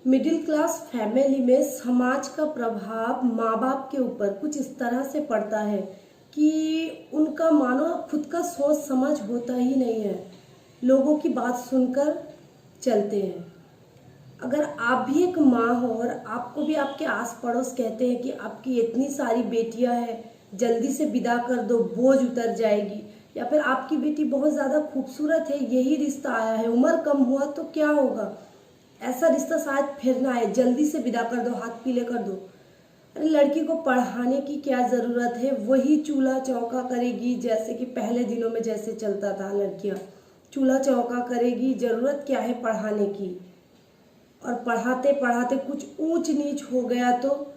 Middle class family में समाज का प्रभाव माँ बाप के ऊपर कुछ इस तरह से पड़ता है कि उनका मानो खुद का सोच समझ होता ही नहीं है। लोगों की बात सुनकर चलते हैं। अगर आप भी एक माँ हो और आपको भी आपके आस पड़ोस कहते हैं कि आपकी इतनी सारी बेटियां हैं, जल्दी से विदा कर दो, बोझ उतर जाएगी, या फिर आपकी बेटी बहुत ज़्यादा खूबसूरत है, यही रिश्ता आया है, उम्र कम हुआ तो क्या होगा, ऐसा रिश्ता शायद फिर ना आए, जल्दी से विदा कर दो, हाथ पीले कर दो। अरे लड़की को पढ़ाने की क्या ज़रूरत है, वही चूल्हा चौका करेगी जैसे कि पहले दिनों में जैसे चलता था। लड़कियां चूल्हा चौका करेगी, ज़रूरत क्या है पढ़ाने की। और पढ़ाते पढ़ाते कुछ ऊंच नीच हो गया तो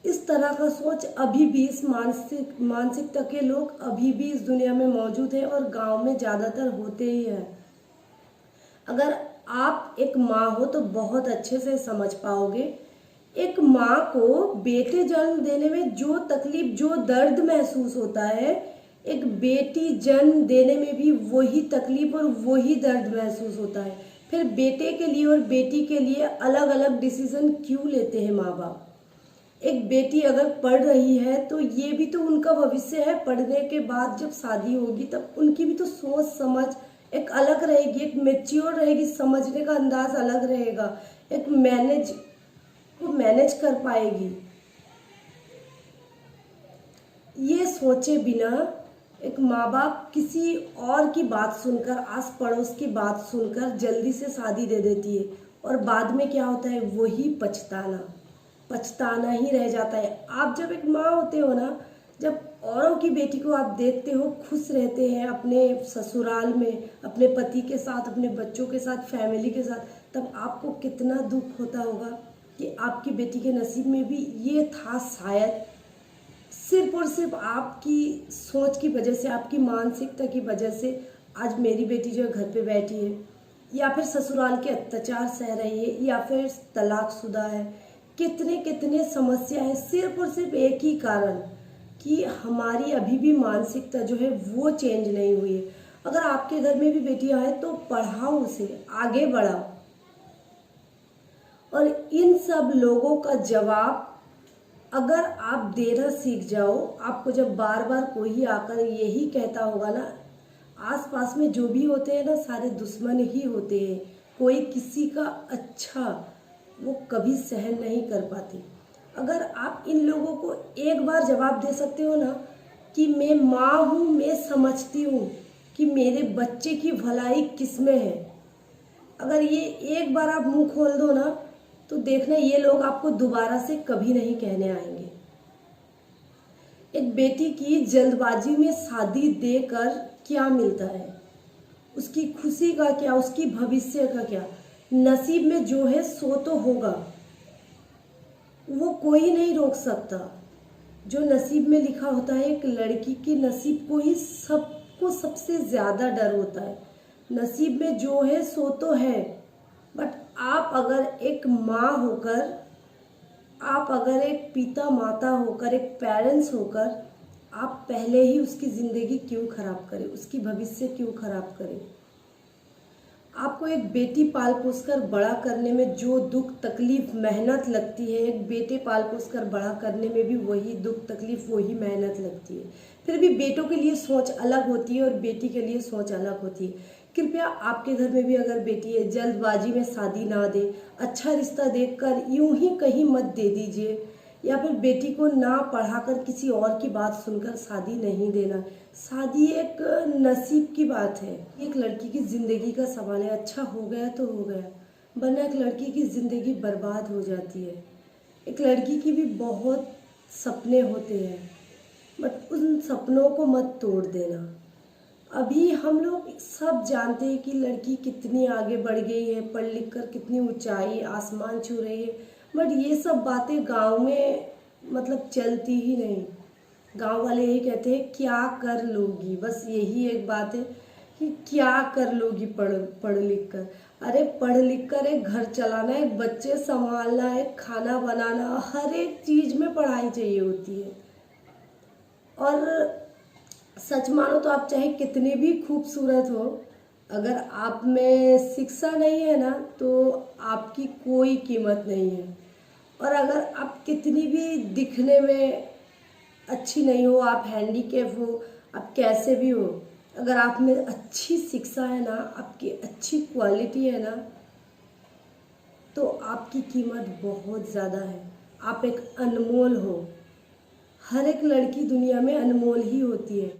इस तरह का सोच अभी भी, इस मानसिकता के लोग अभी भी इस दुनिया में मौजूद है और गांव में ज़्यादातर होते ही हैं। अगर आप एक माँ हो तो बहुत अच्छे से समझ पाओगे। एक माँ को बेटे जन्म देने में जो तकलीफ, जो दर्द महसूस होता है, एक बेटी जन्म देने में भी वही तकलीफ और वही दर्द महसूस होता है। फिर बेटे के लिए और बेटी के लिए अलग अलग डिसीजन क्यों लेते हैं माँ बाप। एक बेटी अगर पढ़ रही है तो ये भी तो उनका भविष्य है। पढ़ने के बाद जब शादी होगी तब उनकी भी तो सोच समझ एक अलग रहेगी, एक मेच्योर रहेगी, समझने का अंदाज अलग रहेगा, एक मैनेज कर पाएगी। ये सोचे बिना एक माँ बाप किसी और की बात सुनकर, आस पड़ोस की बात सुनकर जल्दी से शादी दे देती है और बाद में क्या होता है, वही पछताना ही रह जाता है। आप जब एक माँ होते हो ना, जब औरों की बेटी को आप देखते हो खुश रहते हैं अपने ससुराल में, अपने पति के साथ, अपने बच्चों के साथ, फैमिली के साथ, तब आपको कितना दुख होता होगा कि आपकी बेटी के नसीब में भी ये था। शायद सिर्फ और सिर्फ आपकी सोच की वजह से, आपकी मानसिकता की वजह से आज मेरी बेटी जो घर पे बैठी है, या फिर ससुराल के अत्याचार सह रही है, या फिर तलाकशुदा है। कितने कितने समस्या है, सिर्फ और सिर्फ एक ही कारण कि हमारी अभी भी मानसिकता जो है वो चेंज नहीं हुई है। अगर आपके घर में भी बेटियां हैं तो पढ़ाओ उसे, आगे बढ़ाओ। और इन सब लोगों का जवाब अगर आप देना सीख जाओ, आपको जब बार बार कोई आकर यही कहता होगा ना, आसपास में जो भी होते हैं ना सारे दुश्मन ही होते हैं, कोई किसी का अच्छा वो कभी सहन नहीं कर पाते। अगर आप इन लोगों को एक बार जवाब दे सकते हो ना कि मैं माँ हूँ, मैं समझती हूँ कि मेरे बच्चे की भलाई किस में है, अगर ये एक बार आप मुंह खोल दो ना तो देखना ये लोग आपको दोबारा से कभी नहीं कहने आएंगे। एक बेटी की जल्दबाजी में शादी देकर क्या मिलता है, उसकी खुशी का क्या, उसकी भविष्य का क्या। नसीब में जो है सो तो होगा, वो कोई नहीं रोक सकता। जो नसीब में लिखा होता है, एक लड़की के नसीब को ही सबको सबसे ज़्यादा डर होता है। नसीब में जो है सो तो है, बट आप अगर एक माँ होकर, आप अगर एक पिता माता होकर, एक पेरेंट्स होकर, आप पहले ही उसकी ज़िंदगी क्यों खराब करें, उसकी भविष्य क्यों खराब करें। आपको एक बेटी पाल पोस कर बड़ा करने में जो दुख तकलीफ मेहनत लगती है, एक बेटे पाल पोस कर बड़ा करने में भी वही दुख तकलीफ वही मेहनत लगती है। फिर भी बेटों के लिए सोच अलग होती है और बेटी के लिए सोच अलग होती है। कृपया आपके घर में भी अगर बेटी है, जल्दबाजी में शादी ना दे, अच्छा रिश्ता देखकर यूं ही कहीं मत दे दीजिए, या फिर बेटी को ना पढ़ाकर किसी और की बात सुनकर शादी नहीं देना। शादी एक नसीब की बात है, एक लड़की की ज़िंदगी का सवाल है। अच्छा हो गया तो हो गया, वरना एक लड़की की ज़िंदगी बर्बाद हो जाती है। एक लड़की की भी बहुत सपने होते हैं, बट उन सपनों को मत तोड़ देना। अभी हम लोग सब जानते हैं कि लड़की कितनी आगे बढ़ गई है, पढ़ लिख कर कितनी ऊंचाई आसमान छू रही है, बट ये सब बातें गांव में मतलब चलती ही नहीं। गांव वाले यही कहते हैं क्या कर लोगी, बस यही एक बात है कि क्या कर लोगी पढ़ पढ़ लिख कर। अरे पढ़ लिख कर एक घर चलाना, एक बच्चे संभालना, एक खाना बनाना, हर एक चीज़ में पढ़ाई चाहिए होती है। और सच मानो तो आप चाहे कितने भी खूबसूरत हो, अगर आप में शिक्षा नहीं है ना तो आपकी कोई कीमत नहीं है। और अगर आप कितनी भी दिखने में अच्छी नहीं हो, आप हैंडीकैप हो, आप कैसे भी हो, अगर आप में अच्छी शिक्षा है ना, आपकी अच्छी क्वालिटी है ना, तो आपकी कीमत बहुत ज़्यादा है। आप एक अनमोल हो। हर एक लड़की दुनिया में अनमोल ही होती है।